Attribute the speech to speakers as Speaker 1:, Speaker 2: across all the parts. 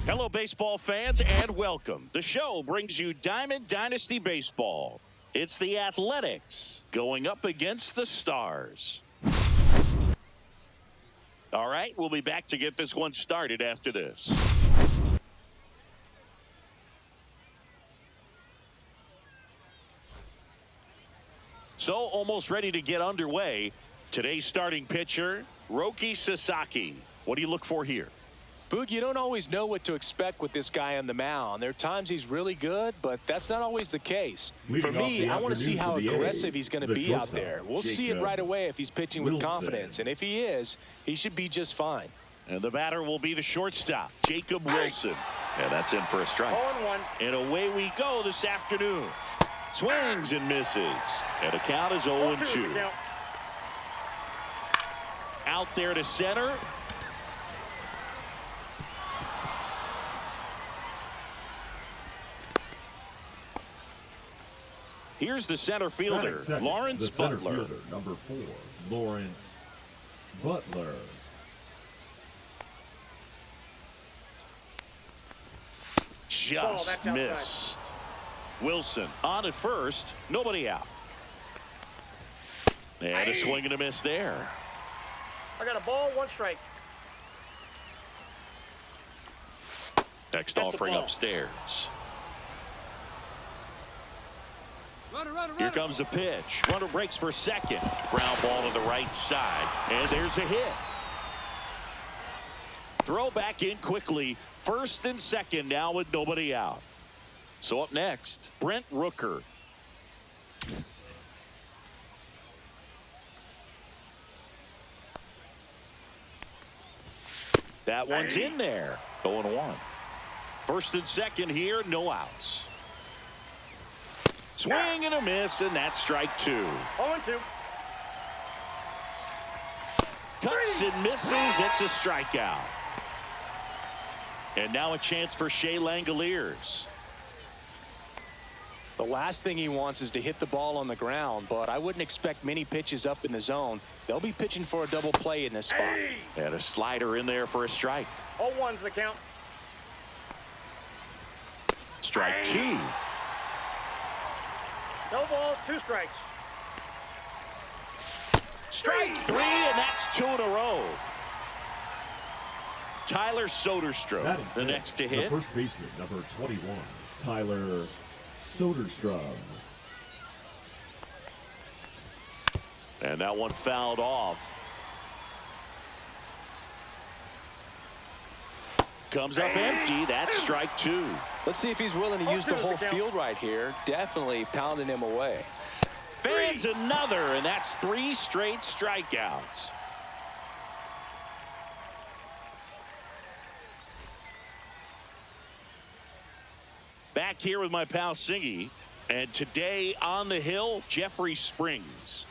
Speaker 1: Hello, baseball fans, and welcome. The show brings you Diamond Dynasty Baseball. It's the Athletics going up against the Stars. All right, we'll be back to get this one started after this. So, almost ready to get underway. Today's starting pitcher, Roki Sasaki. What do you look for here?
Speaker 2: Boog, you don't always know what to expect with this guy on the mound. There are times he's really good, but that's not always the case. For me, I want to see how aggressive he's going to be out there. We'll see it right away if he's pitching with confidence. And if he is, he should be just fine.
Speaker 1: And the batter will be the shortstop, Jacob Wilson. And that's in for a strike.
Speaker 3: 0-1.
Speaker 1: And away we go this afternoon. Swings and misses. And the count is 0-2. Out there to center. Here's the center fielder, Lawrence Butler.
Speaker 4: Number 4, Lawrence Butler.
Speaker 1: Just missed. Wilson on at first, nobody out. And a swing and a miss there.
Speaker 3: I got a ball, 1 strike.
Speaker 1: Next offering upstairs. Here comes the pitch. Runner breaks for second. Ground ball to the right side. And there's a hit. Throw back in quickly. First and second now with nobody out. So up next, Brent Rooker. That one's in there. 0-1. First and second here, no outs. Swing and a miss, and that's strike 2.
Speaker 3: 0-2.
Speaker 1: Cuts and misses. It's a strikeout. And now a chance for Shea Langoliers.
Speaker 2: The last thing he wants is to hit the ball on the ground, but I wouldn't expect many pitches up in the zone. They'll be pitching for a double play in this spot.
Speaker 1: And a slider in there for a strike.
Speaker 3: 0-1's the count.
Speaker 1: Strike 2.
Speaker 3: No ball, 2 strikes.
Speaker 1: Strike 3, and that's 2 in a row. Tyler Soderstrom, the next to hit.
Speaker 4: The first baseman, number 21, Tyler Soderstrom.
Speaker 1: And that one fouled off. Comes up empty. That's strike 2.
Speaker 2: Let's see if he's willing to use the whole field right here. Definitely pounding him away.
Speaker 1: Fans another, and that's 3 straight strikeouts. Back here with my pal Singy, and today on the hill, Jeffrey Springs.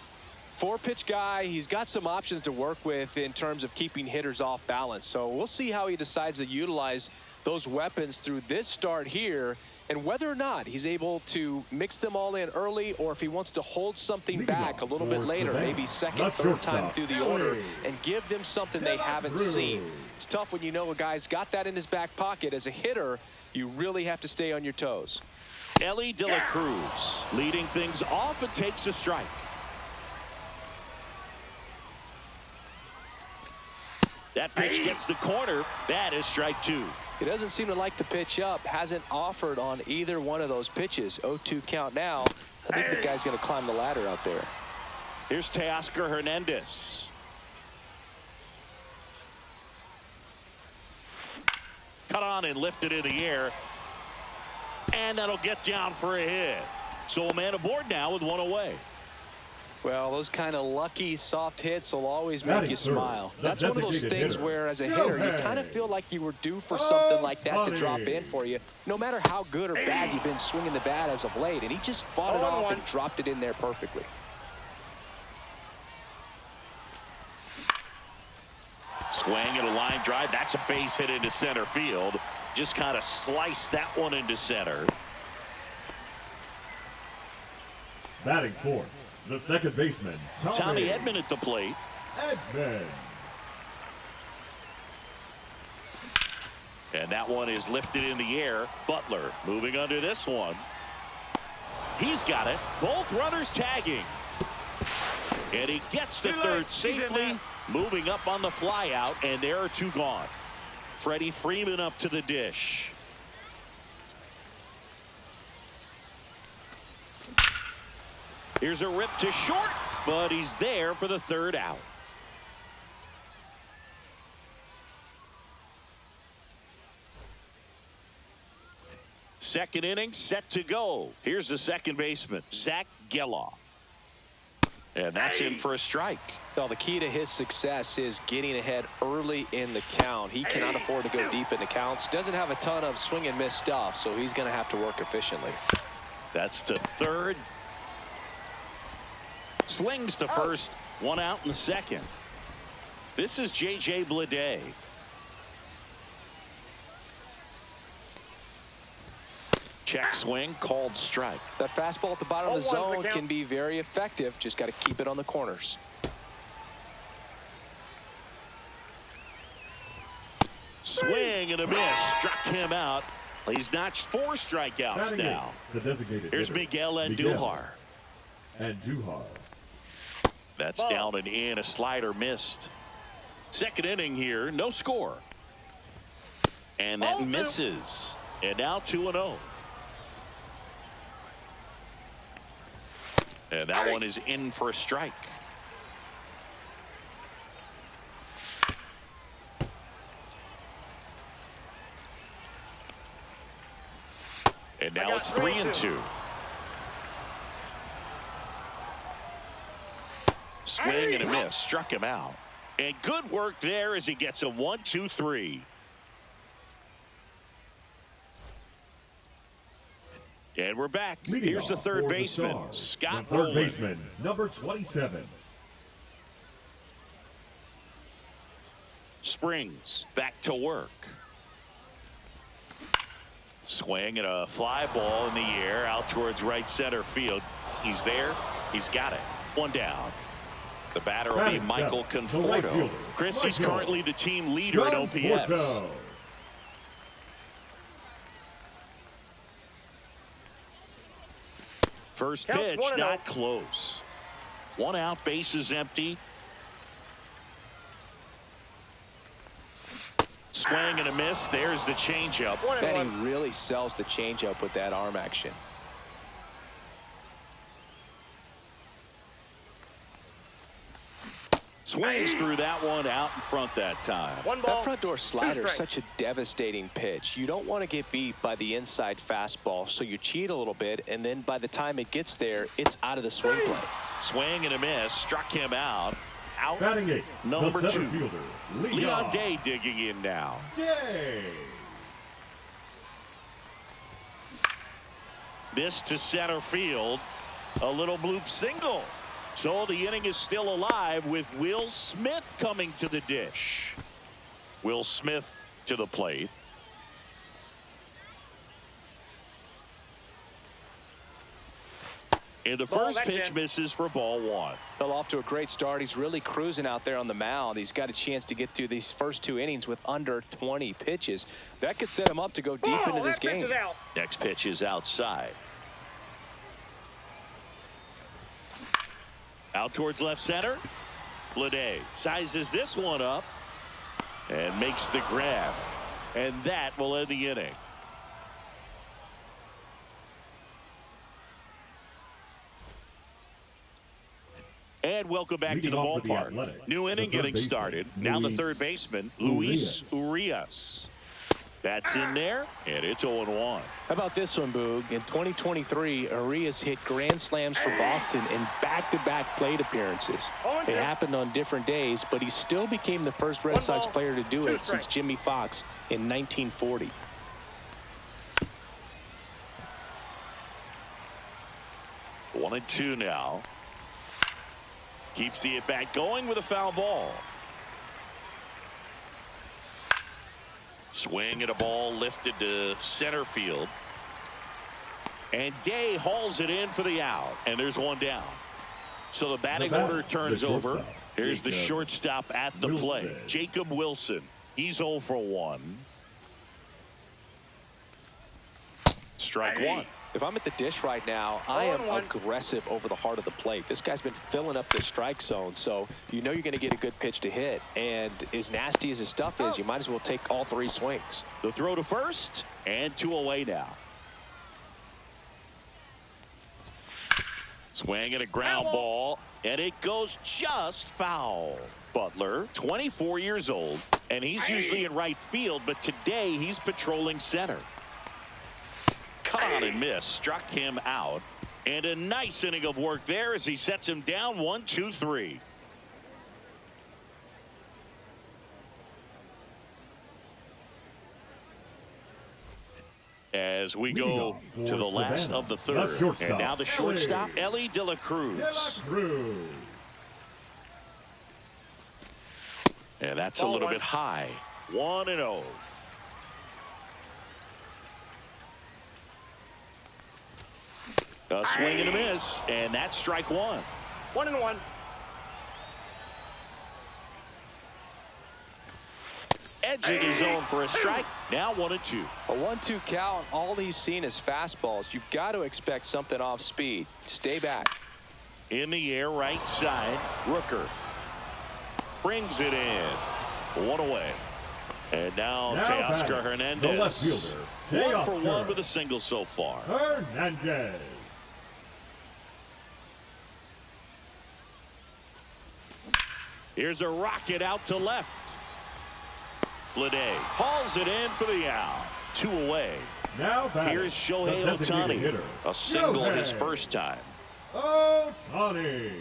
Speaker 2: 4-pitch guy. He's got some options to work with in terms of keeping hitters off balance. So we'll see how he decides to utilize those weapons through this start here, and whether or not he's able to mix them all in early, or if he wants to hold something back a little bit later, maybe second, third time through the order, and give them something they haven't seen. It's tough when you know a guy's got that in his back pocket. As a hitter, you really have to stay on your toes.
Speaker 1: Elly De La Cruz leading things off and takes a strike. That pitch gets the corner. That is strike 2.
Speaker 2: He doesn't seem to like to pitch up. Hasn't offered on either one of those pitches. 0-2 count now. I think the guy's going to climb the ladder out there.
Speaker 1: Here's Teoscar Hernandez. Cut on and lifted in the air. And that'll get down for a hit. So a man aboard now with 1 away.
Speaker 2: Well, those kind of lucky soft hits will always make you smile. That's one of those things where, as a hitter, you kind of feel like you were due for something like that to drop in for you, no matter how good or bad you've been swinging the bat as of late. And he just fought it off and dropped it in there perfectly.
Speaker 1: Swing and a line drive. That's a base hit into center field. Just kind of sliced that one into center.
Speaker 4: Batting fourth, the second baseman,
Speaker 1: Tommy Edman at the plate.
Speaker 4: Edman.
Speaker 1: And that one is lifted in the air. Butler moving under this one. He's got it. Both runners tagging. And he gets to third safely. Moving up on the fly out. And there are two gone. Freddie Freeman up to the dish. Here's a rip to short. But he's there for the third out. Second inning set to go. Here's the second baseman, Zach Geloff. And that's in for a strike.
Speaker 2: Well, the key to his success is getting ahead early in the count. He cannot afford to go deep in the counts. Doesn't have a ton of swing and miss stuff, so he's going to have to work efficiently.
Speaker 1: That's to third. Slings to first. One out in the second. This is J.J. Bleday. Check swing, called strike.
Speaker 2: That fastball at the bottom of the zone can be very effective. Just got to keep it on the corners.
Speaker 1: Swing and a miss. Struck him out. He's notched 4 strikeouts now.
Speaker 4: The designated
Speaker 1: Here's Miguel Andujar.
Speaker 4: Andujar.
Speaker 1: That's down and in. A slider missed. Second inning here. No score. And that misses. And now 2-0. And that one is in for a strike. And now it's 3-2. Swing and a miss. Struck him out. And good work there as he gets a 1-2-3. And we're back. Here's the third baseman, Scott Rolen.
Speaker 4: Third baseman, number 27.
Speaker 1: Springs back to work. Swing and a fly ball in the air out towards right center field. He's there. He's got it. One down. The batter will be Michael Conforto. Chris, he's currently the team leader in OPS. First pitch, not close. One out, bases empty. Swing and a miss. There's the changeup.
Speaker 2: Benny really sells the changeup with that arm action.
Speaker 1: Swings through that one out in front that time.
Speaker 2: That front door slider is such a devastating pitch. You don't want to get beat by the inside fastball, so you cheat a little bit, and then by the time it gets there, it's out of the swing play.
Speaker 1: Swing and a miss. Struck him out. Out.
Speaker 4: Batting eight,
Speaker 1: number
Speaker 4: the
Speaker 1: 2.
Speaker 4: fielder,
Speaker 1: Leon Day digging in now.
Speaker 4: Day.
Speaker 1: This to center field. A little bloop single. So the inning is still alive with Will Smith coming to the dish. Will Smith to the plate. And the first pitch misses for ball 1.
Speaker 2: Well, off to a great start. He's really cruising out there on the mound. He's got a chance to get through these first 2 innings with under 20 pitches. That could set him up to go deep into this game.
Speaker 1: Next pitch is outside. Out towards left center. Bleday sizes this one up and makes the grab. And that will end the inning. And welcome back to the ballpark. New inning getting started. Now the third baseman, Luis Urias. That's in there, and it's 0-1.
Speaker 2: How about this one, Boog? In 2023, Urias hit grand slams for Boston in back-to-back plate appearances. It happened on different days, but he still became the first Red Sox player to do it since Jimmy Fox in 1940.
Speaker 1: One and two now. Keeps the at-bat going with a foul ball. Swing at a ball lifted to center field. And Day hauls it in for the out. And there's one down. So the batting order turns over. Here's the shortstop at the plate. Jacob Wilson. He's 0 for 1. Strike one.
Speaker 2: If I'm at the dish right now, I am aggressive over the heart of the plate. This guy's been filling up the strike zone, so you know you're going to get a good pitch to hit. And as nasty as his stuff is, you might as well take all three swings.
Speaker 1: The throw to first, and 2 away now. Swing and a ground ball, and it goes just foul. Butler, 24 years old, and he's usually in right field, but today he's patrolling center. Caught and missed, struck him out, and a nice inning of work there as he sets him down 1-2-3. As we go to the last of the third, and now the shortstop, Elly de la Cruz. And that's a little bit high. 1-0. A swing and a miss, and that's strike one.
Speaker 3: 1-1.
Speaker 1: Edging his zone for a strike. Now 1-2.
Speaker 2: A 1-2 count. All he's seen is fastballs. You've got to expect something off speed. Stay back.
Speaker 1: In the air, right side. Rooker brings it in. 1 away. And now Teoscar Hernandez.
Speaker 4: The left fielder.
Speaker 1: 1 for 1 with a single so far.
Speaker 4: Hernandez.
Speaker 1: Here's a rocket out to left. Bleday hauls it in for the out. 2 away.
Speaker 4: Now
Speaker 1: here's Shohei Ohtani. A single his first time.
Speaker 4: Ohtani.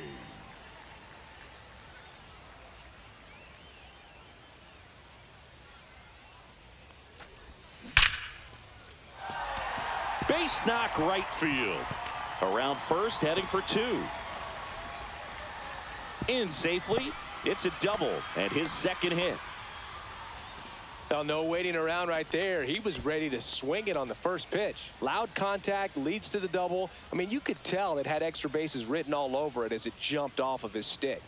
Speaker 1: Base knock right field. Around first, heading for 2. In safely. It's a double and his second hit.
Speaker 2: Now, no waiting around right there. He was ready to swing it on the first pitch. Loud contact leads to the double. I mean, you could tell it had extra bases written all over it as it jumped off of his stick.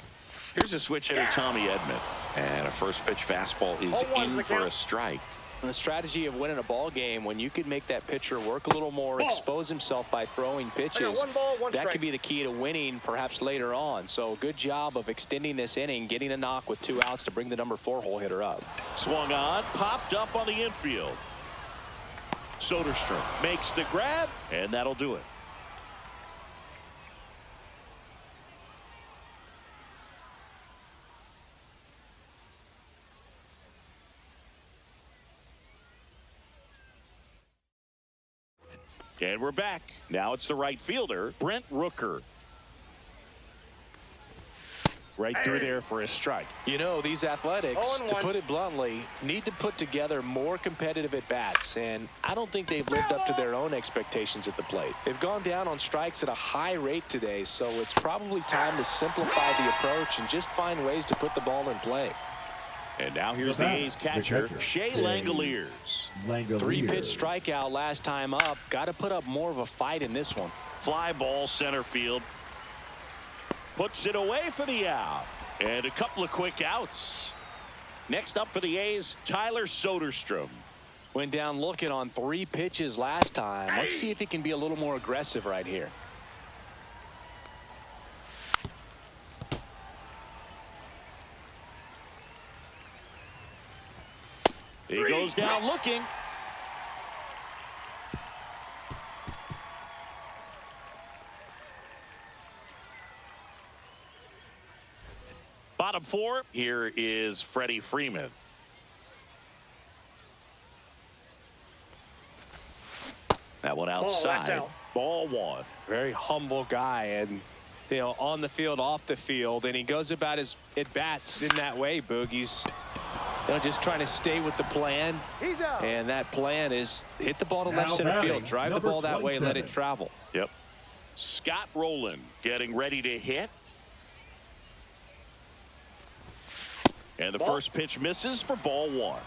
Speaker 1: Here's a switch hitter, Tommy Edman. And a first pitch fastball is in for a strike.
Speaker 2: And the strategy of winning a ball game, when you could make that pitcher work a little more, expose himself by throwing pitches, that could be the key to winning perhaps later on. So good job of extending this inning, getting a knock with 2 outs to bring the number 4 hole hitter up.
Speaker 1: Swung on, popped up on the infield. Soderstrom makes the grab, and that'll do it. And we're back. Now it's the right fielder, Brent Rooker. Right through there for a strike.
Speaker 2: You know, these Athletics, to put it bluntly, need to put together more competitive at-bats, and I don't think they've lived up to their own expectations at the plate. They've gone down on strikes at a high rate today, so it's probably time to simplify the approach and just find ways to put the ball in play.
Speaker 1: And now here's the A's catcher, Shea Langoliers.
Speaker 2: 3-pitch strikeout last time up. Got to put up more of a fight in this one.
Speaker 1: Fly ball center field. Puts it away for the out. And a couple of quick outs. Next up for the A's, Tyler Soderstrom.
Speaker 2: Went down looking on 3 pitches last time. Let's see if he can be a little more aggressive right here.
Speaker 1: He goes down looking. Bottom 4, here is Freddie Freeman. That one outside. Ball 1.
Speaker 2: Very humble guy, and you know, on the field, off the field, and he goes about his at-bats in that way, Boogie's. You know, just trying to stay with the plan.
Speaker 3: He's out.
Speaker 2: And that plan is hit the ball to left center field. Drive the ball that way, let it travel.
Speaker 1: Yep. Scott Rolen getting ready to hit. And the first pitch misses for ball 1.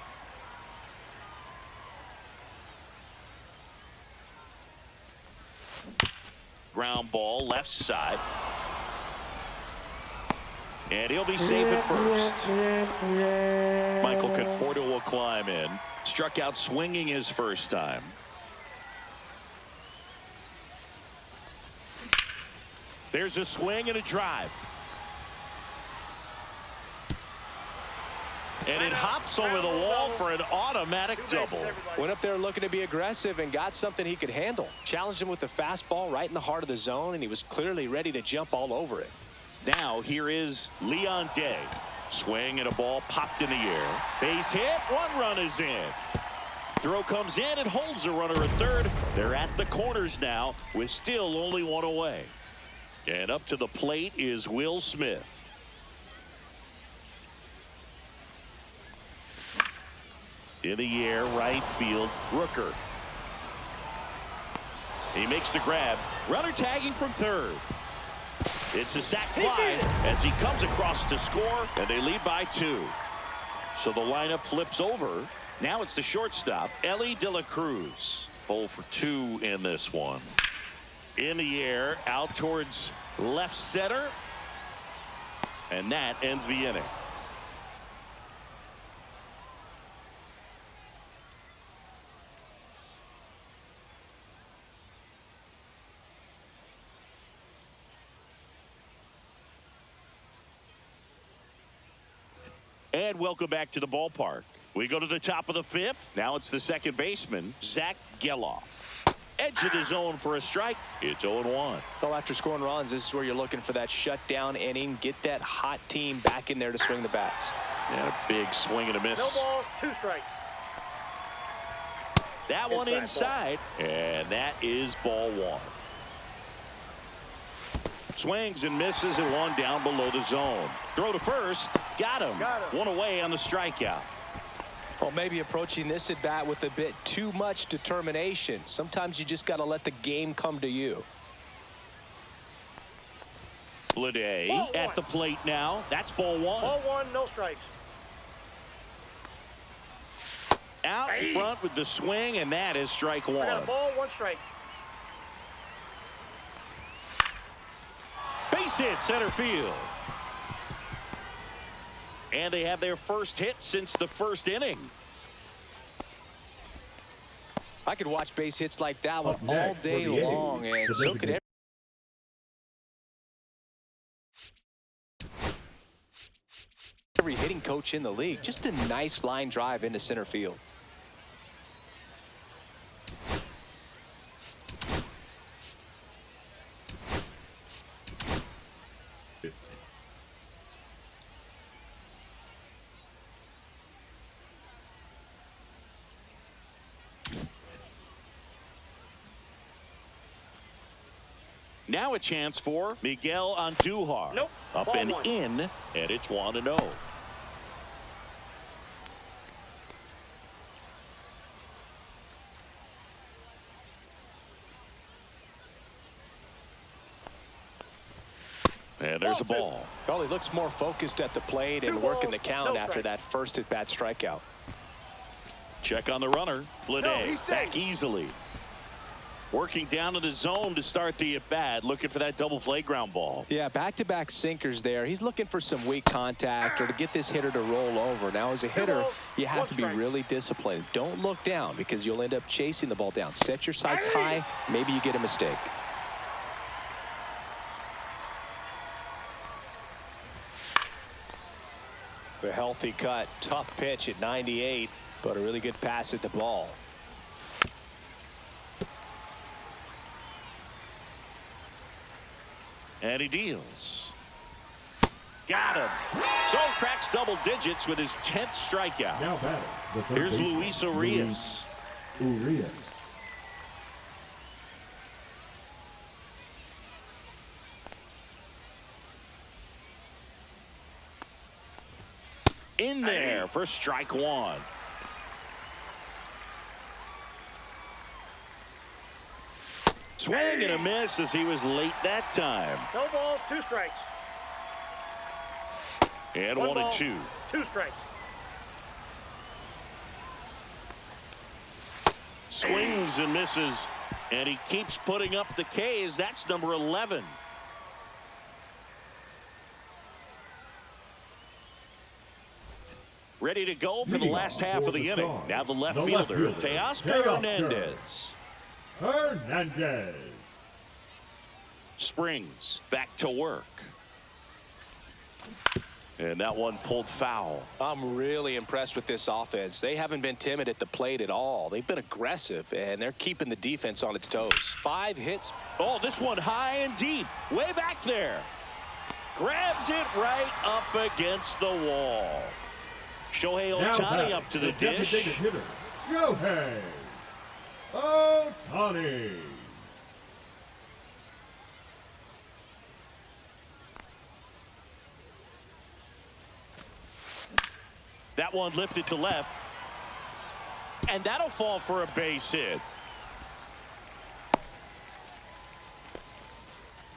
Speaker 1: Ground ball left side. And he'll be safe at first. Michael Conforto will climb in. Struck out swinging his first time. There's a swing and a drive. And it hops over the wall for an automatic double.
Speaker 2: Went up there looking to be aggressive and got something he could handle. Challenged him with the fastball right in the heart of the zone, and he was clearly ready to jump all over it.
Speaker 1: Now here is Leon Day. Swing and a ball popped in the air. Base hit. One run is in. Throw comes in and holds the runner at third. They're at the corners now with still only one away. And up to the plate is Will Smith. In the air, right field, Rooker. He makes the grab. Runner tagging from third. It's a sac fly as he comes across to score, and they lead by 2. So the lineup flips over. Now it's the shortstop, Elly de la Cruz. 0 for 2 in this one. In the air, out towards left center. And that ends the inning. And welcome back to the ballpark. We go to the top of the 5th. Now it's the second baseman, Zach Geloff. Edge of the zone for a strike. It's 0-1.
Speaker 2: Well, after scoring runs, this is where you're looking for that shutdown inning. Get that hot team back in there to swing the bats.
Speaker 1: And a big swing and a miss.
Speaker 3: No balls, 2 strikes.
Speaker 1: That one inside. And that is ball 1. Swings and misses and one down below the zone. Throw to first. Got him. One away on the strikeout.
Speaker 2: Well, maybe approaching this at bat with a bit too much determination. Sometimes you just got to let the game come to you.
Speaker 1: Bleday at the plate now. That's ball 1.
Speaker 3: Ball 1, no strikes.
Speaker 1: Out in front with the swing, and that is strike 1.
Speaker 3: I got a ball, 1 strike.
Speaker 1: Base hit center field. And they have their first hit since the first inning.
Speaker 2: I could watch base hits like that one all day long, and so could every hitting coach in the league. Just a nice line drive into center field.
Speaker 1: Now a chance for Miguel Andujar.
Speaker 3: Nope.
Speaker 1: Up
Speaker 3: Ball
Speaker 1: and
Speaker 3: 1.
Speaker 1: in, and it's 1-0. And there's a ball.
Speaker 2: Well, he looks more focused at the plate and working the count after that first at-bat strikeout.
Speaker 1: Check on the runner. Bleday back easily. Working down to the zone to start the at-bat, looking for that double play ground ball.
Speaker 2: Yeah, back-to-back sinkers there. He's looking for some weak contact or to get this hitter to roll over. Now, as a hitter, you have to be really disciplined. Don't look down because you'll end up chasing the ball down. Set your sights high. Maybe you get a mistake. A healthy cut. Tough pitch at 98, but a really good pass at the ball.
Speaker 1: And he deals. Got him. So cracks double digits with his 10th strikeout.
Speaker 4: Now batting, the third
Speaker 1: Here's
Speaker 4: baseman,
Speaker 1: Luis Urias.
Speaker 4: Urias.
Speaker 1: In there for strike 1. Swing and a miss as he was late that time.
Speaker 3: No balls, 2 strikes.
Speaker 1: And
Speaker 3: 1 ball,
Speaker 1: 1-2.
Speaker 3: 2 strikes.
Speaker 1: Swings and misses, and he keeps putting up the K's. That's number 11. Ready to go for the last half of the inning. Now the left fielder, Teoscar Hernandez.
Speaker 4: Hernandez.
Speaker 1: Springs back to work. And that one pulled foul.
Speaker 2: I'm really impressed with this offense. They haven't been timid at the plate at all. They've been aggressive, and they're keeping the defense on its toes. 5 hits.
Speaker 1: Oh, this one high and deep. Way back there. Grabs it right up against the wall. Shohei Ohtani up to the dish.
Speaker 4: Hitter, Shohei Ohtani.
Speaker 1: That one lifted to left. And that'll fall for a base hit.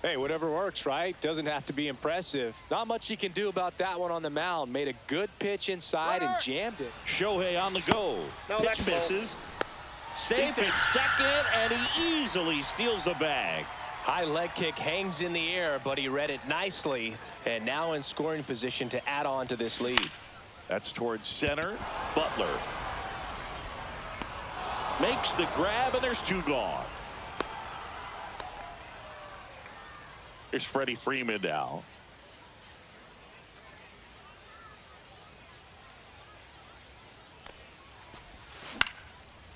Speaker 2: Hey, whatever works, right? Doesn't have to be impressive. Not much he can do about that one on the mound. Made a good pitch inside and jammed it.
Speaker 1: Shohei on the go.
Speaker 3: No,
Speaker 1: Pitch
Speaker 3: that's
Speaker 1: misses. Safe at second, and he easily steals the bag.
Speaker 2: High leg kick hangs in the air, but he read it nicely. And now in scoring position to add on to this lead.
Speaker 1: That's towards center. Butler makes the grab, and there's 2 gone. Here's Freddie Freeman now.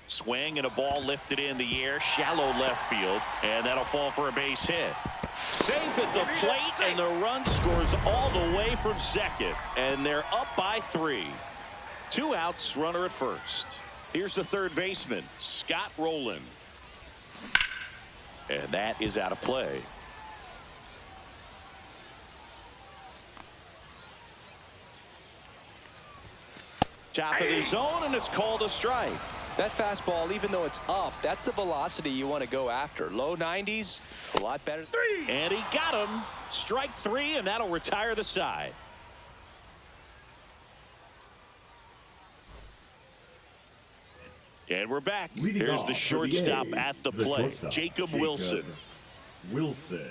Speaker 1: Swing and a ball lifted in the air, shallow left field, and that'll fall for a base hit. Safe at the plate, and the run scores all the way from second, and they're up by 3. 2 outs, runner at first. Here's the third baseman, Scott Rolen. And that is out of play. Top of the zone, and it's called a strike.
Speaker 2: That fastball, even though it's up, that's the velocity you want to go after. Low 90s, a lot better.
Speaker 3: 3.
Speaker 1: And he got him. Strike 3, and that'll retire the side. And we're back.
Speaker 4: Leading
Speaker 1: Here's
Speaker 4: off
Speaker 1: the
Speaker 4: for
Speaker 1: shortstop
Speaker 4: A's,
Speaker 1: at the plate,
Speaker 4: shortstop,
Speaker 1: Jacob Wilson.
Speaker 4: Wilson.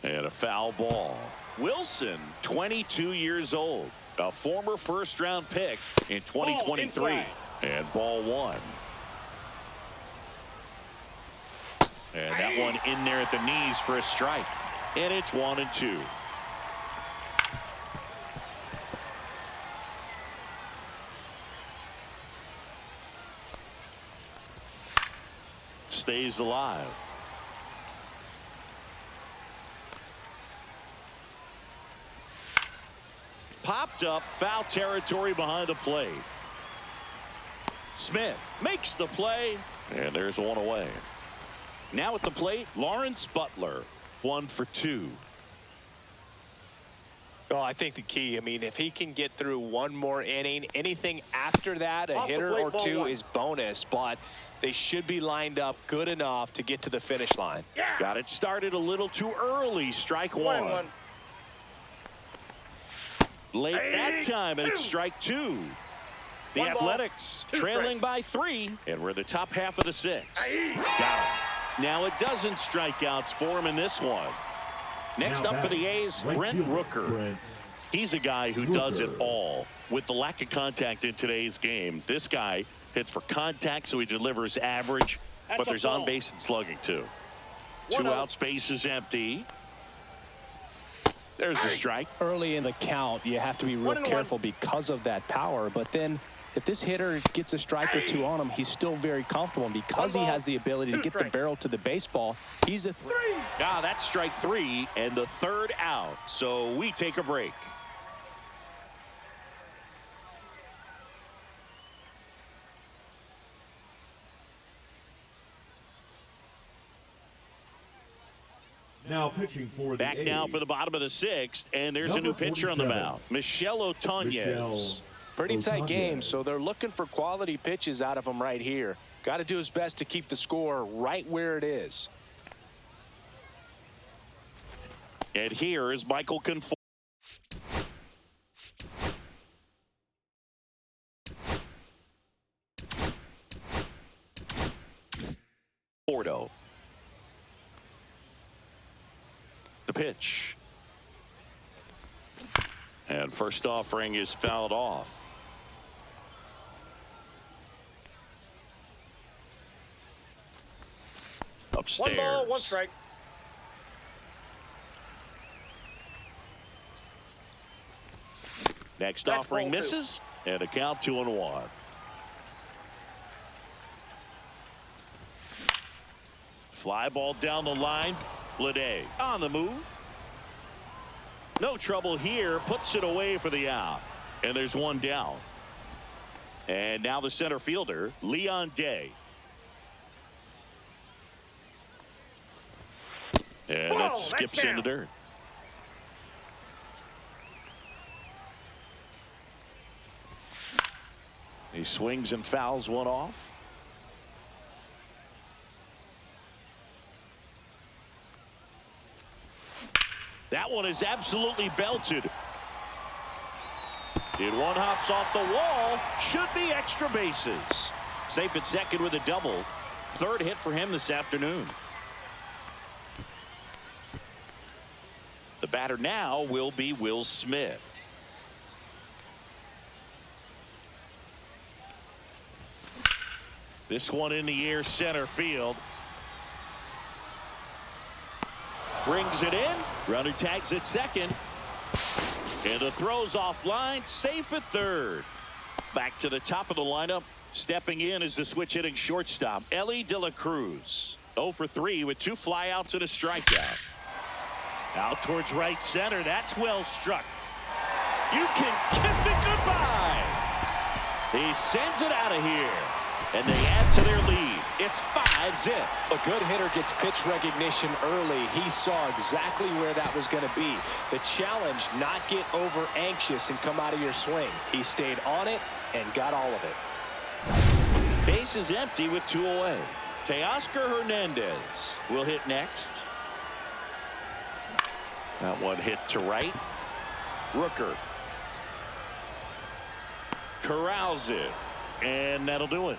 Speaker 1: And a foul ball. Wilson, 22 years old, a former first-round pick in 2023. And ball 1. And that one in there at the knees for a strike. And it's 1-2. Stays alive. Popped up, foul territory behind the plate. Smith makes the play, and there's 1 away. Now at the plate, Lawrence Butler, 1 for 2.
Speaker 2: Oh, I think the key, I mean, if he can get through 1 more inning, anything after that, a
Speaker 3: Off the
Speaker 2: hitter
Speaker 3: plate,
Speaker 2: or
Speaker 3: ball
Speaker 2: 2
Speaker 3: 1.
Speaker 2: is bonus, but they should be lined up good enough to get to the finish line.
Speaker 3: Yeah.
Speaker 1: Got it started a little too early. Strike 1.
Speaker 3: 1-1.
Speaker 1: Late that time, and it's strike 2. The
Speaker 3: 1 ball,
Speaker 1: Athletics
Speaker 3: 2
Speaker 1: trailing
Speaker 3: strikes.
Speaker 1: by 3, and we're in the top half of the 6th.
Speaker 3: Aye.
Speaker 1: Got it. Now it doesn't strikeouts for him in this one. Next
Speaker 4: Now
Speaker 1: up for the
Speaker 4: batting,
Speaker 1: A's,
Speaker 4: right
Speaker 1: Brent
Speaker 4: fielder,
Speaker 1: Rooker.
Speaker 4: Brent
Speaker 1: He's a guy who does it
Speaker 4: Rooker.
Speaker 1: all. With the lack of contact in today's game, this guy hits for contact, so he delivers average,
Speaker 3: That's
Speaker 1: but
Speaker 3: a
Speaker 1: there's
Speaker 3: ball.
Speaker 1: on base and slugging too.
Speaker 3: 1
Speaker 1: 2
Speaker 3: out.
Speaker 1: out, space is empty. There's the strike.
Speaker 2: Early in the count, you have to be real
Speaker 3: 1-1.
Speaker 2: careful because of that power, but then if this hitter gets a strike or 2 on him, he's still very comfortable, and because
Speaker 3: 1
Speaker 2: he
Speaker 3: ball,
Speaker 2: has the ability to
Speaker 3: 2
Speaker 2: get the
Speaker 3: strikes.
Speaker 2: barrel to the baseball, he's a
Speaker 3: 3.
Speaker 1: Ah, that's strike 3 and the 3rd out. So we take a break.
Speaker 4: Now pitching for the
Speaker 1: Back now
Speaker 4: A's,
Speaker 1: for the bottom of the 6th, and there's a new
Speaker 4: Number
Speaker 1: pitcher on the
Speaker 4: 47,
Speaker 1: mound, Michelle Otonez.
Speaker 4: Michelle
Speaker 2: pretty tight
Speaker 4: Ohtani.
Speaker 2: game, so they're looking for quality pitches out of him right here. Got to do his best to keep the score right where it is.
Speaker 1: And here is Michael Conforto. The pitch. And first offering is fouled off.
Speaker 3: One
Speaker 1: Upstairs.
Speaker 3: ball, 1 strike.
Speaker 1: Next
Speaker 3: That's
Speaker 1: offering
Speaker 3: ball 2.
Speaker 1: misses, and a count 2-1. Fly ball down the line. Bleday on the move. No trouble here. Puts it away for the out. And there's one down. And now the center fielder, Leon Day. And that skips in the dirt. He swings and fouls one off. That one is absolutely belted. Did one hops off the wall. Should be extra bases. Safe at second with a double. Third hit for him this afternoon. The batter now will be Will Smith. This one in the air, center field. Brings it in. Runner tags at second. And the throw's offline. Safe at third. Back to the top of the lineup. Stepping in is the switch hitting shortstop, Elly de la Cruz. 0 for 3 with 2 flyouts and a strikeout. Out towards right center. That's well struck. You can kiss it goodbye. He sends it out of here. And they add to their lead. It's 5-zip.
Speaker 2: A good hitter gets pitch recognition early. He saw exactly where that was going to be. The challenge, not get over anxious and come out of your swing. He stayed on it and got all of it.
Speaker 1: Base is empty with 2 away. Teoscar Hernandez will hit next. That one hit to right. Rooker corrals it, and that'll do it.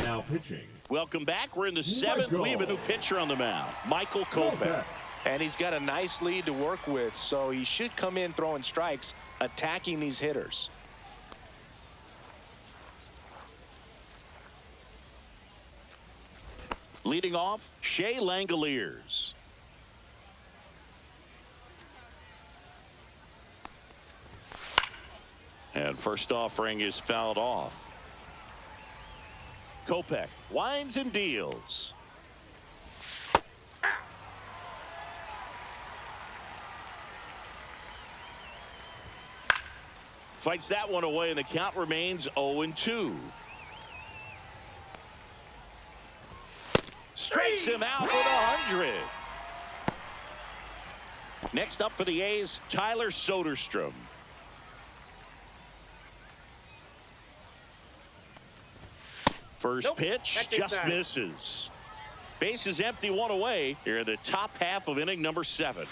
Speaker 4: Now pitching.
Speaker 1: Welcome back. We're in the 7th. We have a new pitcher on the mound, Michael Kopech.
Speaker 2: And he's got a nice lead to work with, so he should come in throwing strikes, attacking these hitters.
Speaker 1: Leading off, Shea Langoliers. And first offering is fouled off. Kopech winds and deals. Fights that one away, and the count remains 0-2. Strikes him out with 100. Next up for the A's, Tyler Soderstrom. First pitch just misses. Base is empty, 1 away. Here in the top half of inning number 7.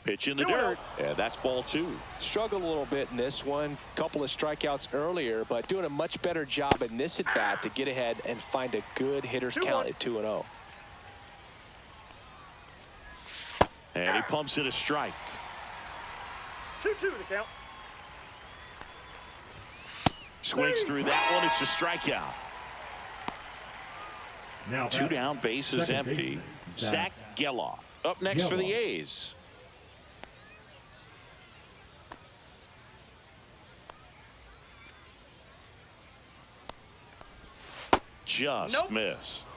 Speaker 1: Pitch in the dirt, and that's ball 2.
Speaker 2: Struggled a little bit in this one. Couple of strikeouts earlier, but doing a much better job in this at bat to get ahead and find a good hitter's count at 2-0.
Speaker 1: And he pumps it a strike.
Speaker 3: 2-2 to count.
Speaker 1: Swings through that one. It's a strikeout.
Speaker 4: Now
Speaker 1: 2 down, base is empty. Zach Geloff up next for the A's. Just missed.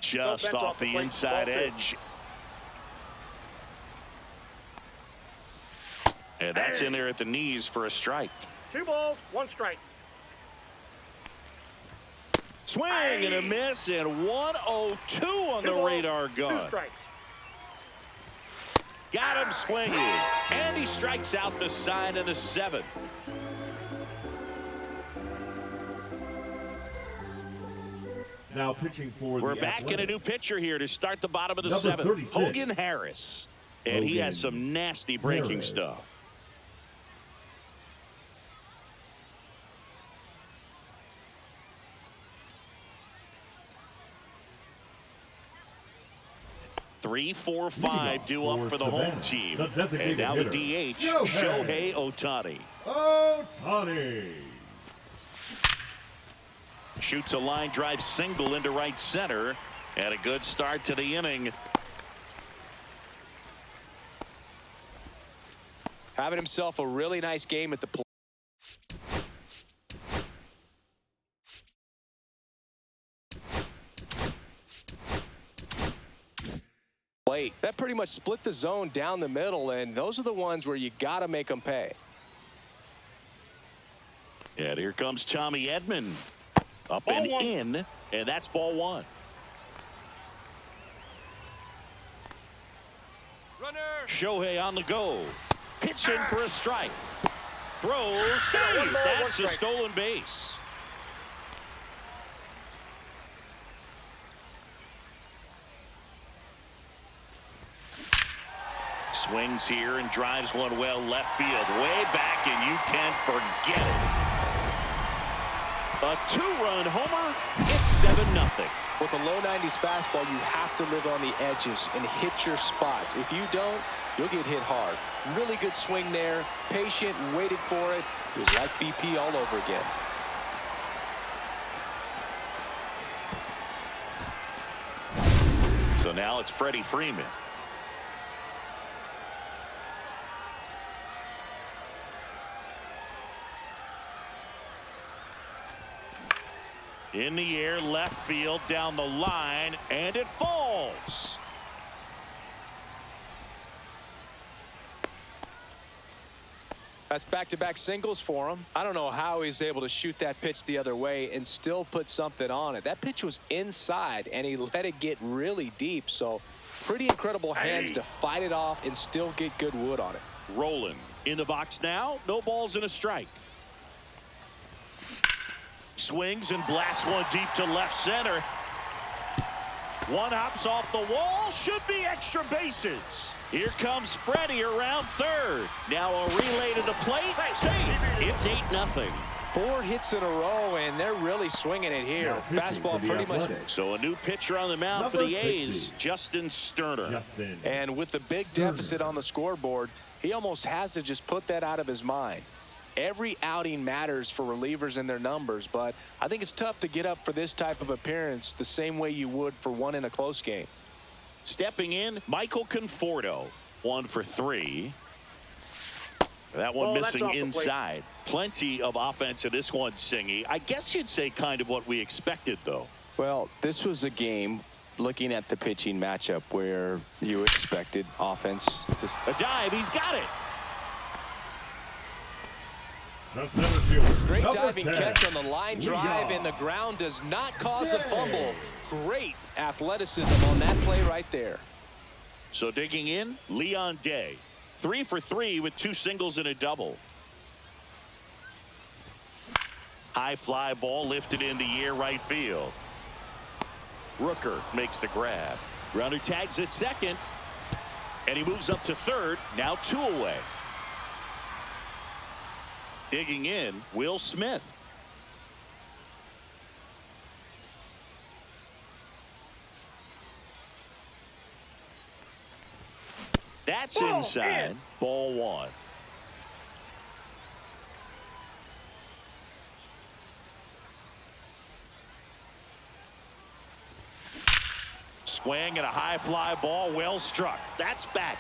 Speaker 1: Just off the inside edge. And that's in there at the knees for a strike.
Speaker 3: 2 balls, 1 strike.
Speaker 1: Swing and a miss, and 102 on the radar gun.
Speaker 3: 2 strikes.
Speaker 1: Got him swinging, and he strikes out the sign of the 7th.
Speaker 4: Now pitching for
Speaker 1: We're
Speaker 4: the
Speaker 1: back in a new pitcher here to start the bottom of the
Speaker 4: Number
Speaker 1: 7th.
Speaker 4: 36.
Speaker 1: Hogan Harris. And he has some nasty breaking
Speaker 4: Harris.
Speaker 1: stuff. 3, 4, 5 due up for the home team. And now the DH, Shohei Ohtani.
Speaker 4: Ohtani.
Speaker 1: Shoots a line drive single into right center. And a good start to the inning.
Speaker 2: Having himself a really nice game at the plate. That pretty much split the zone down the middle, and those are the ones where you got to make them pay.
Speaker 1: And here comes Tommy Edman. Up
Speaker 3: Ball
Speaker 1: and
Speaker 3: one.
Speaker 1: in, and that's ball one.
Speaker 2: Runner.
Speaker 1: Shohei on the go. Pitching for a strike. Throws. Save.
Speaker 3: One ball,
Speaker 1: That's
Speaker 3: one
Speaker 1: a
Speaker 3: strike.
Speaker 1: stolen base. Swings here and drives one well left field. Way back, and you can forget it. A 2-run homer. It's 7-0.
Speaker 2: With a low 90s fastball, you have to live on the edges and hit your spots. If you don't, you'll get hit hard. Really good swing there. Patient, waited for it. It was like BP all over again.
Speaker 1: So now it's Freddie Freeman. In the air, left field, down the line, and it falls.
Speaker 2: That's back-to-back singles for him. I don't know how he's able to shoot that pitch the other way and still put something on it. That pitch was inside, and he let it get really deep. So pretty incredible hands to fight it off and still get good wood on it.
Speaker 1: Rolen in the box now. No balls and a strike. Swings and blasts one deep to left center. One hops off the wall. Should be extra bases. Here comes Freddie around third. Now a relay to the plate. Save. It's 8-0.
Speaker 2: 4 hits in a row, and they're really swinging it here.
Speaker 4: Now pitching
Speaker 2: Fastball
Speaker 4: for the
Speaker 2: pretty much.
Speaker 4: Athletics.
Speaker 1: So a new pitcher on the mound for
Speaker 4: Number
Speaker 1: the A's,
Speaker 4: 60.
Speaker 1: Justin Sterner.
Speaker 4: Justin.
Speaker 2: And with the big deficit on the scoreboard, he almost has to just put that out of his mind. Every outing matters for relievers and their numbers, but I think it's tough to get up for this type of appearance the same way you would for one in a close game.
Speaker 1: Stepping in, Michael Conforto. 1 for 3. That one
Speaker 3: Oh, that's
Speaker 1: missing
Speaker 3: off the plate.
Speaker 1: inside. Plenty of offense in this one, Singy. I guess you'd say kind of what we expected, though.
Speaker 2: Well, this was a game, looking at the pitching matchup, where you expected offense to...
Speaker 1: A dive, he's got it.
Speaker 4: The center fielder.
Speaker 2: Great
Speaker 4: Number
Speaker 2: diving
Speaker 4: 10.
Speaker 2: catch on the line drive,
Speaker 4: Leon.
Speaker 2: and the ground does not cause a
Speaker 4: Yay.
Speaker 2: fumble. Great athleticism on that play right there.
Speaker 1: So digging in, Leon Day. 3 for 3 with 2 singles and a double. High fly ball lifted in the air right field. Rooker makes the grab. Runner tags at second. And he moves up to third. Now 2 away. Digging in, Will Smith. That's
Speaker 3: Ball
Speaker 1: inside.
Speaker 3: in.
Speaker 1: Ball 1. Swing and a high fly ball, well struck. That's back.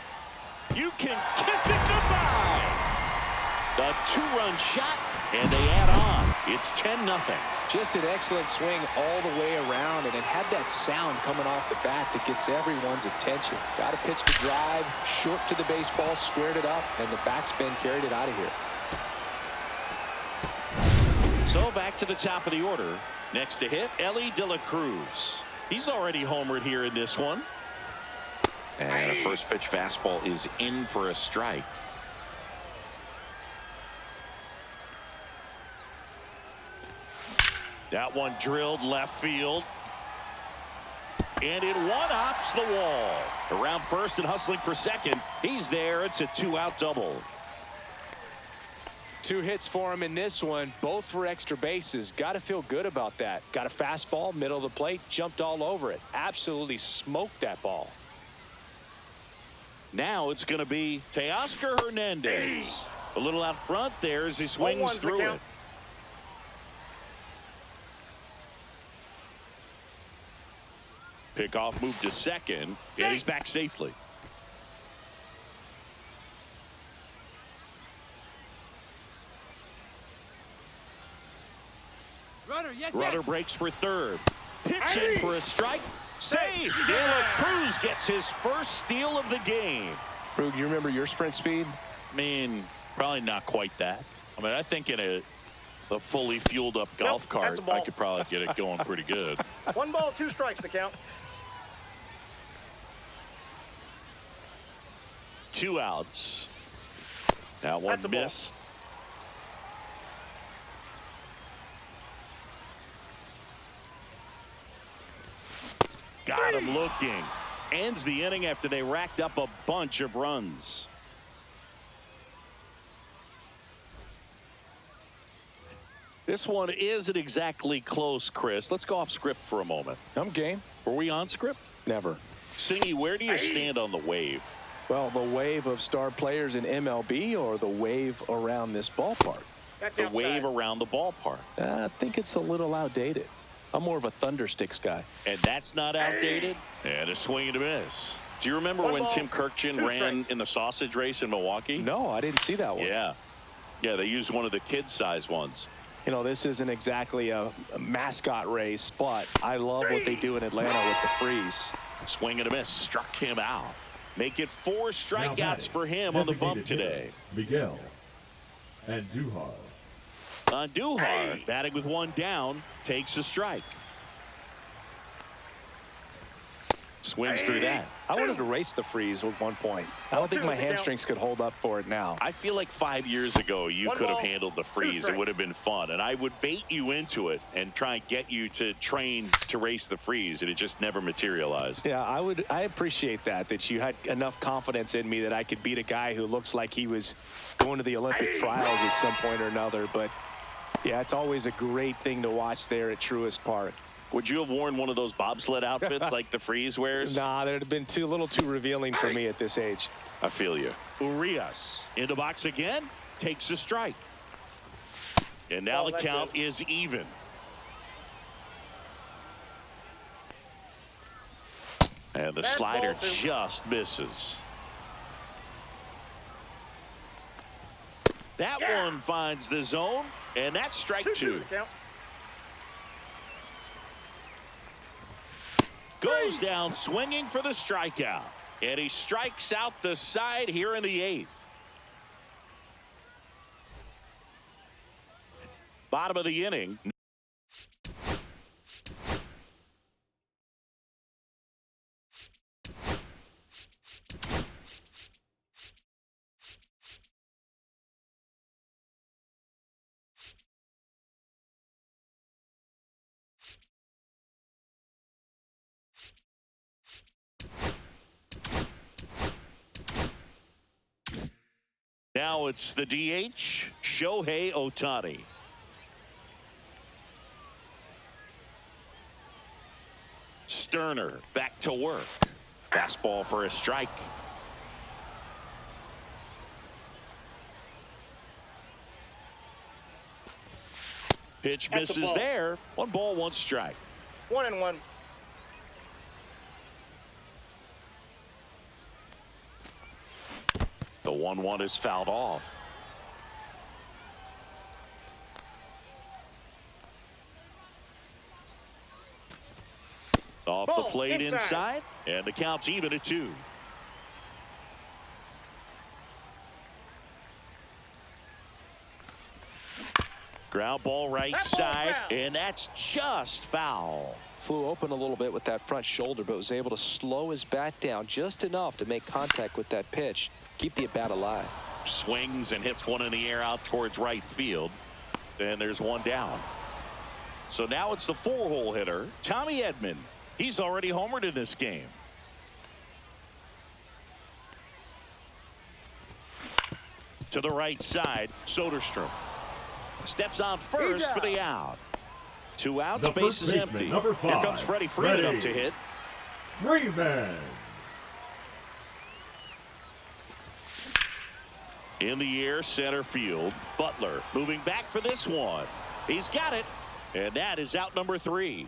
Speaker 1: You can kiss it goodbye. The 2-run shot, and they add on. It's 10-0.
Speaker 2: Just an excellent swing all the way around, and it had that sound coming off the bat that gets everyone's attention. Got a pitch to drive, short to the baseball, squared it up, and the backspin carried it out of here.
Speaker 1: So back to the top of the order. Next to hit, Elly de la Cruz. He's already homered here in this one. And a first pitch fastball is in for a strike. That one drilled left field. And it one-hops the wall. Around first and hustling for second. He's there. It's a 2-out double.
Speaker 2: 2 hits for him in this one, both for extra bases. Got to feel good about that. Got a fastball, middle of the plate, jumped all over it. Absolutely smoked that ball.
Speaker 1: Now it's going to be Teoscar Hernandez. A little out front there as he swings through it. Pickoff moved to second, and he's back safely. Runner breaks for third. Pitch in for a strike. Save. De La Cruz gets his first steal of the game.
Speaker 2: Krug, you remember your sprint speed?
Speaker 1: I mean, probably not quite that. I mean, I think in a fully fueled up golf cart, I could probably get it going pretty good.
Speaker 3: 1 ball, 2 strikes to count.
Speaker 1: 2 outs. That one missed. Got him looking. Ends the inning after they racked up a bunch of runs. This one isn't exactly close, Chris. Let's go off script for a moment.
Speaker 2: I'm game.
Speaker 1: Were we on script?
Speaker 2: Never.
Speaker 1: Singy, where do you stand on the wave?
Speaker 2: Well, the wave of star players in MLB or the wave around this ballpark?
Speaker 3: That's
Speaker 1: The
Speaker 3: outside.
Speaker 1: wave around the ballpark.
Speaker 2: I think it's a little outdated. I'm more of a Thundersticks guy.
Speaker 1: And that's not outdated. And a swing and a miss. Do you remember
Speaker 3: 1
Speaker 1: when
Speaker 3: ball,
Speaker 1: Tim Kirkjian
Speaker 3: 2
Speaker 1: ran
Speaker 3: strikes.
Speaker 1: in the sausage race in Milwaukee?
Speaker 2: No, I didn't see that one.
Speaker 1: Yeah. Yeah, they used one of the kid-size ones.
Speaker 2: You know, this isn't exactly a mascot race, but I love what they do in Atlanta with the freeze.
Speaker 1: Swing and a miss. Struck him out. Make it 4
Speaker 4: Now
Speaker 1: strikeouts
Speaker 4: batting,
Speaker 1: for him on the bump
Speaker 4: designated hitter,
Speaker 1: today.
Speaker 4: Miguel Andujar.
Speaker 1: Andujar, batting with 1 down, takes a strike. Swings through that.
Speaker 2: I wanted to race the freeze at one point. I don't think my hamstrings could hold up for it now.
Speaker 1: I feel like 5 years ago you
Speaker 3: 1
Speaker 1: could have
Speaker 3: ball,
Speaker 1: handled the
Speaker 3: 2
Speaker 1: freeze. It
Speaker 3: strikes.
Speaker 1: would have been fun. And I would bait you into it and try and get you to train to race the freeze. And it just never materialized.
Speaker 2: Yeah, I appreciate that you had enough confidence in me that I could beat a guy who looks like he was going to the Olympic trials at some point or another. But yeah, it's always a great thing to watch there at Truist Park.
Speaker 1: Would you have worn one of those bobsled outfits like the freeze wears?
Speaker 2: Nah, that'd have been a little too revealing for me at this age.
Speaker 1: I feel you. Urias in the box again, takes a strike. And now the
Speaker 3: that's
Speaker 1: count
Speaker 3: it.
Speaker 1: is even. And the
Speaker 3: That's
Speaker 1: slider
Speaker 3: ball 2.
Speaker 1: just misses. That one finds the zone, and that's strike
Speaker 3: 2-2
Speaker 1: 2.
Speaker 3: to count.
Speaker 1: Goes down swinging for the strikeout. And he strikes out the side here in the 8th. Bottom of the inning. Now it's the DH, Shohei Ohtani. Sterner back to work. Fastball for a strike. Pitch
Speaker 3: That's a
Speaker 1: misses
Speaker 3: ball.
Speaker 1: there. 1 ball, 1 strike.
Speaker 3: 1-1.
Speaker 1: The 1-1 is fouled off. Off the
Speaker 3: Ball,
Speaker 1: plate
Speaker 3: inside.
Speaker 1: inside, and the count's even at 2. Ground ball right
Speaker 3: That ball's
Speaker 1: side,
Speaker 3: foul.
Speaker 1: and that's just foul.
Speaker 2: Flew open a little bit with that front shoulder, but was able to slow his bat down just enough to make contact with that pitch. Keep the at-bat alive.
Speaker 1: Swings and hits one in the air out towards right field. And there's 1 down. So now it's the 4-hole hitter, Tommy Edman. He's already homered in this game. To the right side, Soderstrom steps on first for the out. 2 outs,
Speaker 4: The
Speaker 1: base
Speaker 4: first
Speaker 1: is
Speaker 4: baseman,
Speaker 1: empty.
Speaker 4: number
Speaker 1: Here
Speaker 4: 5,
Speaker 1: comes Freddie Freeman up
Speaker 4: Freddie
Speaker 1: to hit.
Speaker 4: Freeman.
Speaker 1: In the air, center field. Butler moving back for this one. He's got it. And that is out number 3.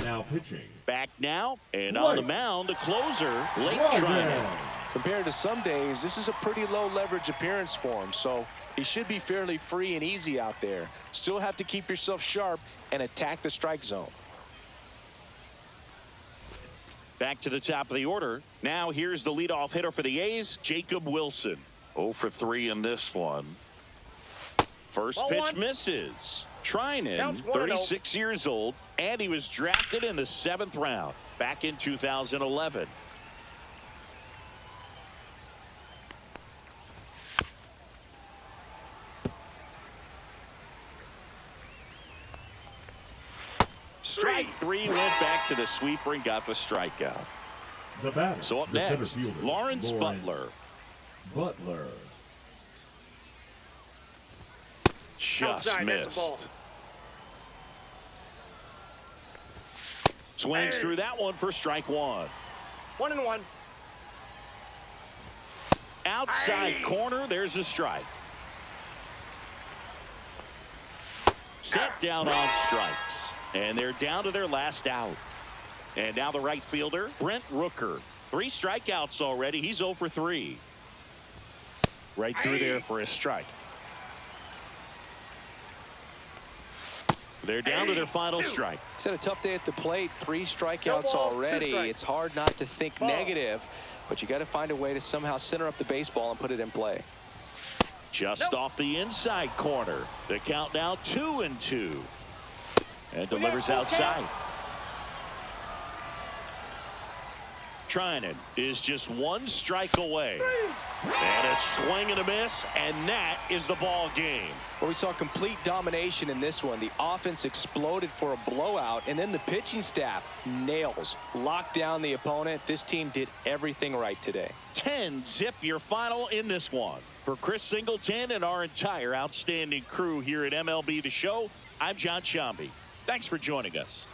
Speaker 4: Now pitching.
Speaker 1: Back now, and on the mound, the closer, late Treinen.
Speaker 2: Compared to some days, this is a pretty low leverage appearance for him, so he should be fairly free and easy out there. Still have to keep yourself sharp and attack the strike zone.
Speaker 1: Back to the top of the order. Now here's the leadoff hitter for the A's, Jacob Wilson. 0 for 3 in this one. First pitch misses. Treinen, 36 years old, and he was drafted in the 7th round back in 2011. Strike 3, went back to the sweeper and got the strikeout.
Speaker 4: The batter.
Speaker 1: So up
Speaker 4: the
Speaker 1: next,
Speaker 4: center fielder,
Speaker 1: Lawrence Butler.
Speaker 4: Butler.
Speaker 1: Just
Speaker 3: Outside,
Speaker 1: missed. Swings through that one for strike 1.
Speaker 3: 1-1.
Speaker 1: Outside corner, there's a strike. Set down on strikes. And they're down to their last out. And now the right fielder, Brent Rooker. 3 strikeouts already. He's 0 for 3. Right through there for a strike. They're down to their final strike.
Speaker 2: He's had a tough day at the plate. 3 strikeouts already. It's hard not to think negative, but you got to find a way to somehow center up the baseball and put it in play.
Speaker 1: Just off the inside corner. The count now 2-2. And delivers outside. Treinen is just 1 strike away. And a swing and a miss, and that is the ball game.
Speaker 2: Well, we saw complete domination in this one. The offense exploded for a blowout, and then the pitching staff nails. Locked down the opponent. This team did everything right today.
Speaker 1: 10-zip your final in this one. For Chris Singleton and our entire outstanding crew here at MLB The Show, I'm John Shambi. Thanks for joining us.